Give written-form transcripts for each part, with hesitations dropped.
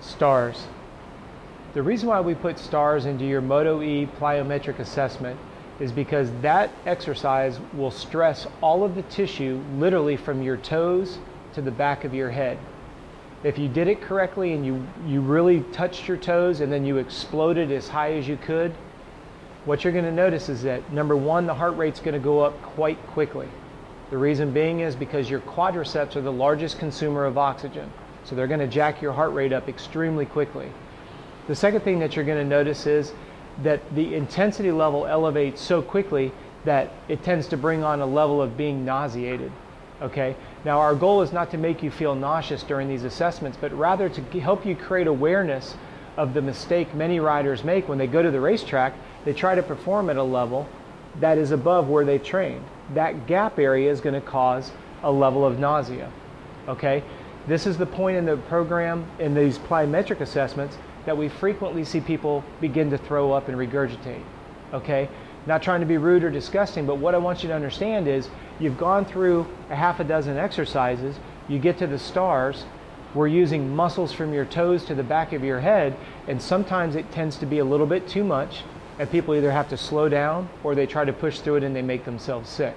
Stars. The reason why we put stars into your MotoE plyometric assessment is because that exercise will stress all of the tissue literally from your toes to the back of your head. If you did it correctly and you really touched your toes and then you exploded as high as you could, what you're going to notice is that, number one, the heart rate's going to go up quite quickly. The reason being is because your quadriceps are the largest consumer of oxygen. So they're going to jack your heart rate up extremely quickly. The second thing that you're going to notice is that the intensity level elevates so quickly that it tends to bring on a level of being nauseated. Okay? Now our goal is not to make you feel nauseous during these assessments, but rather to help you create awareness of the mistake many riders make when they go to the racetrack. They try to perform at a level that is above where they trained. That gap area is going to cause a level of nausea. Okay? This is the point in the program, in these plyometric assessments, that we frequently see people begin to throw up and regurgitate. Okay? Not trying to be rude or disgusting, but what I want you to understand is you've gone through a half a dozen exercises, you get to the stars, we're using muscles from your toes to the back of your head, and sometimes it tends to be a little bit too much, and people either have to slow down or they try to push through it and they make themselves sick.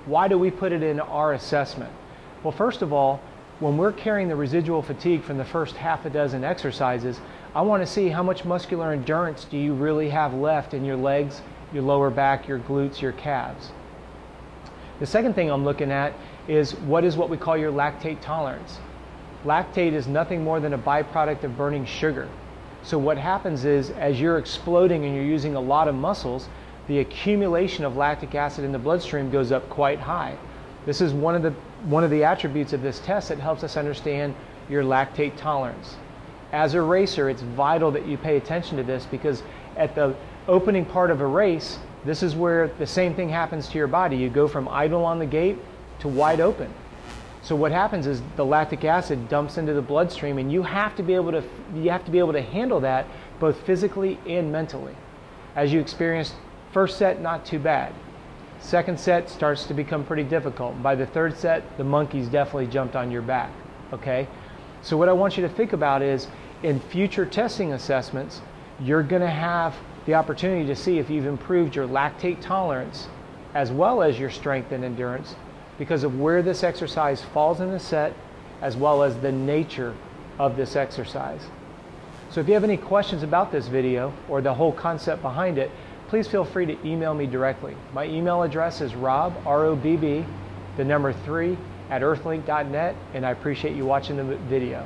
Why do we put it in our assessment? Well, first of all, when we're carrying the residual fatigue from the first half a dozen exercises, I want to see how much muscular endurance do you really have left in your legs, your lower back, your glutes, your calves. The second thing I'm looking at is what we call your lactate tolerance. Lactate is nothing more than a byproduct of burning sugar. So what happens is, as you're exploding and you're using a lot of muscles, the accumulation of lactic acid in the bloodstream goes up quite high. This is one of the attributes of this test that helps us understand your lactate tolerance. As a racer, it's vital that you pay attention to this, because at the opening part of a race, this is where the same thing happens to your body. You go from idle on the gate to wide open. So what happens is the lactic acid dumps into the bloodstream, and you have to be able to handle that both physically and mentally. As you experienced, first set, not too bad. Second set starts to become pretty difficult. By the third set, the monkeys definitely jumped on your back. Okay? So what I want you to think about is, in future testing assessments, you're going to have the opportunity to see if you've improved your lactate tolerance as well as your strength and endurance, because of where this exercise falls in the set, as well as the nature of this exercise. So if you have any questions about this video or the whole concept behind it, please feel free to email me directly. My email address is Robb, R-O-B-B, the number 3, @earthlink.net, and I appreciate you watching the video.